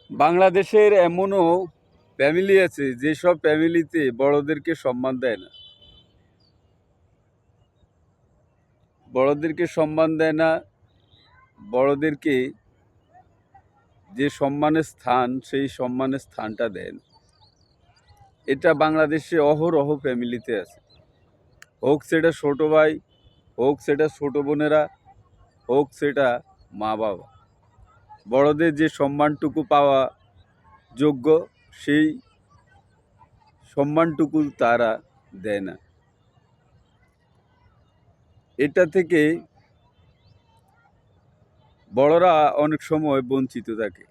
বাংলাদেশের এমনও ফ্যামিলি আছে যেসব ফ্যামিলিতে বড়দেরকে সম্মান দেয় না। বড়দেরকে সম্মান দেয় না, বড়দেরকে যে সম্মানের স্থান সেই সম্মানের স্থানটা দেয় না। এটা বাংলাদেশে অহরহ ফ্যামিলিতে আছে। হোক সেটা ছোট ভাই, হোক সেটা ছোট বোনেরা, হোক সেটা মা বাবা। বড়দের যে সম্মানটুকু পাওয়া যোগ্য সেই সম্মানটুকু তারা দেয় না। এটা থেকে বড়রা অনেক সময় বঞ্চিত থাকে।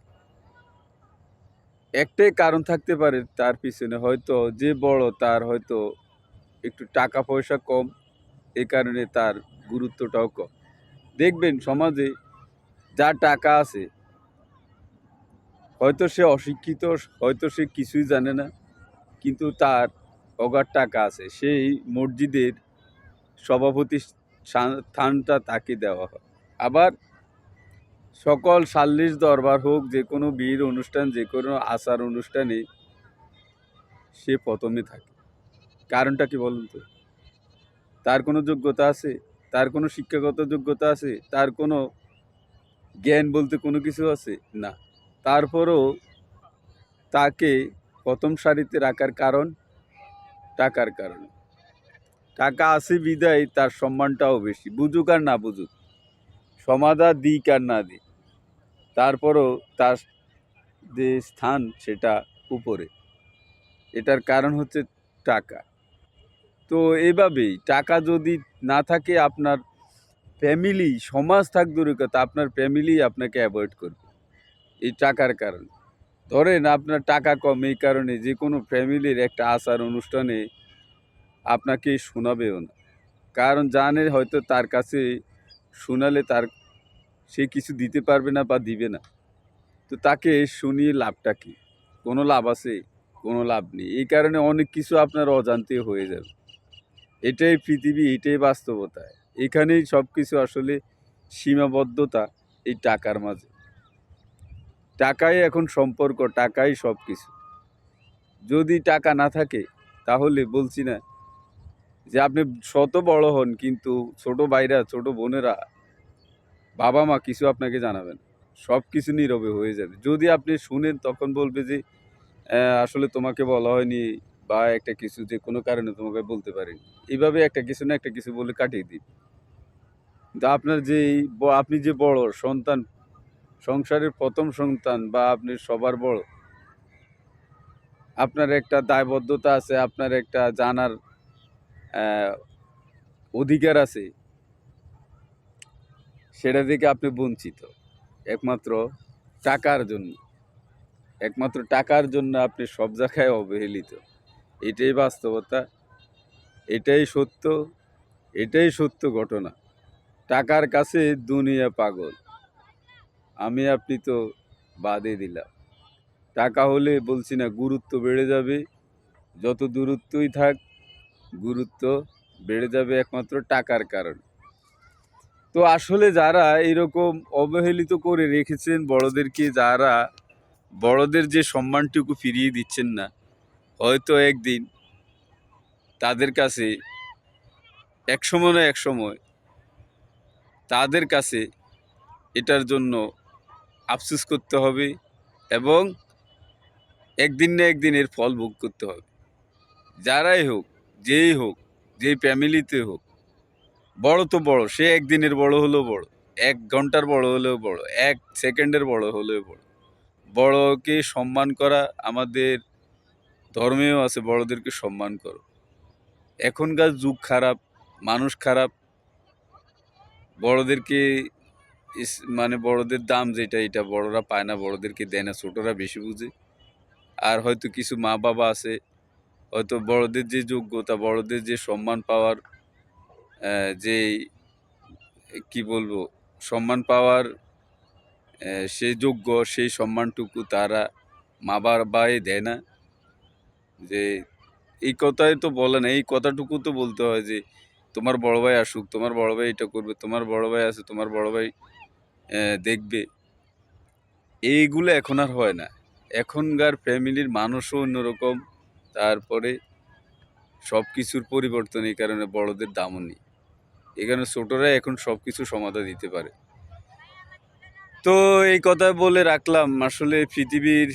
একটাই কারণ থাকতে পারে তার পিছনে, হয়তো যে বড় তার হয়তো একটু টাকা পয়সা কম, এই কারণে তার গুরুত্বটাও কম। দেখবেন সমাজে যার টাকা আছে, হয়তো সে অশিক্ষিত, হয়তো সে কিছুই জানে না, কিন্তু তার অগাধ টাকা আছে, সেই মসজিদের সভাপতি স্থানটা তাকে দেওয়া হয়। আবার সকল সাল্লিশ দরবার হোক, যে কোনো বিয়ের অনুষ্ঠান, যে কোনো আচার অনুষ্ঠানে সে প্রথমে থাকে। কারণটা কি বলুন তো? তার কোনো যোগ্যতা আছে? তার কোনো শিক্ষাগত যোগ্যতা আছে? তার কোনো জ্ঞান বলতে কোনো কিছু আছে? না। তারপরও তাকে প্রথম সারিতে রাখার কারণ টাকার কারণে। টাকা আছে বিদায় তার সম্মানটাও বেশি, বুঝুক আর না বুঝুক, সমাদা দিক আর না দিক, তারপরও তার যে স্থান সেটা উপরে। এটার কারণ হচ্ছে টাকা। তো এভাবেই টাকা যদি না থাকে, আপনার ফ্যামিলি, সমাজ থাক দূরের কথা, আপনার ফ্যামিলি আপনাকে অ্যাভয়েড করবে এই টাকার কারণে। ধরেন আপনার টাকা কম, এই কারণে যে কোনো ফ্যামিলির একটা আচার অনুষ্ঠানে আপনাকে শোনাবেও না, কারণ জানে হয়তো তার কাছে শোনালে সে কিছু দিতে পারবে না বা দিবে না। তো তাকে শুনিয়ে লাভটা কি? কোনো লাভ আছে? কোনো লাভ নেই। এই কারণে অনেক কিছু আপনার অজান্তে হয়ে যাবে। এটাই পৃথিবী, এটাই বাস্তবতা। এখানেই সব কিছু আসলে সীমাবদ্ধতা এই টাকার মাঝে। টাকাই এখন সম্পর্ক, টাকাই সব কিছু। যদি টাকা না থাকে তাহলে বলছি না যে আপনি শত বড় হন, কিন্তু ছোট ভাইরা, ছোট বোনেরা, বাবা মা কিছু আপনাকে জানাবেন, সব কিছু নীরবে হয়ে যাবে। যদি আপনি শুনেন তখন বলবে যে আসলে তোমাকে বলা হয়নি, বা একটা কিছু যে কোনো কারণে তোমাকে বলতে পারিনি, এইভাবে একটা কিছু না একটা কিছু বলে কাটিয়ে দিন। কিন্তু আপনার যে আপনি যে বড় সন্তান, সংসারের প্রথম সন্তান, বা আপনি সবার বড়, আপনার একটা দায়বদ্ধতা আছে, আপনার একটা জানার অধিকার আছে, সেটা থেকে আপনি বঞ্চিত একমাত্র টাকার জন্য। একমাত্র টাকার জন্য আপনি সব জায়গায় অবহেলিত। এটাই বাস্তবতা, এটাই সত্য, এটাই সত্য ঘটনা। টাকার কাছে দুনিয়া পাগল, আমি আপনি তো বাদই দিলাম। টাকা হলে বলছি না গুরুত্ব বেড়ে যাবে, যত দূরত্বই থাক গুরুত্ব বেড়ে যাবে একমাত্র টাকার কারণে। তো আসলে যারা এরকম অবহেলিত করে রেখেছেন বড়দেরকে, যারা বড়দের যে সম্মানটুকু ফিরিয়ে দিচ্ছেন না, হয়তো একদিন তাদের কাছে একসময় না একসময় তাদের কাছে এটার জন্য আফসোস করতে হবে, এবং একদিন না একদিন এর ফল ভোগ করতে হবে। যারাই হোক, যেই হোক, যেই ফ্যামিলিতে হোক, বড় তো বড়, সে একদিনের বড় হলেও বড়, 1 ঘন্টার বড় হলেও বড়, 1 সেকেন্ডের বড় হলেও বড়। বড়কে সম্মান করা আমাদের ধর্মেও আছে, বড়দেরকে সম্মান করো। এখনকার যুগ খারাপ, মানুষ খারাপ, বড়দেরকে মানে বড়দের দাম যেটা, এটা বড়রা পায় না, বড়দেরকে দেয় না, ছোটরা বেশি বুঝে। আর হয়তো কিছু মা বাবা আছে, হয়তো বড়দের যে যোগ্যতা, বড়দের যে সম্মান পাওয়ার যে কি বলবো, সম্মান পাওয়ার সে যোগ্য, সেই সম্মানটুকু তারা মা বাবাই দেয় না। যে এই কথাই তো বলে না, এই কথাটুকু তো বলতে হয় যে তোমার বড় ভাই আসুক, তোমার বড় ভাই এটা করবে, তোমার বড় ভাই আছে, তোমার বড় ভাই দেখবে। এইগুলো এখন আর হয় না। এখনকার ফ্যামিলির মানুষও অন্যরকম। তারপরে সব কিছুর পরিবর্তন, এই কারণে বড়দের দামও নেই। এই কারণে ছোটরা এখন সব কিছু সমাধা দিতে পারে। তো এই কথা বলে রাখলাম, আসলে পৃথিবীর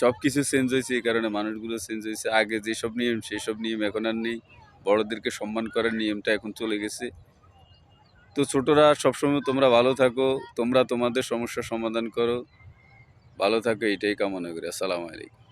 সব কিছু চেঞ্জ হয়েছে, এই কারণে মানুষগুলো চেঞ্জ হয়েছে। আগে যেসব নিয়ম সেসব নিয়ম এখন আর নেই। বড়দেরকে সম্মান করার নিয়মটা এখন চলে গেছে। তো ছোটরা সবসময় তোমরা ভালো থাকো, তোমরা তোমাদের সমস্যার সমাধান করো, ভালো থাকো, এইটাই কামনা করি। আসসালামু আলাইকুম।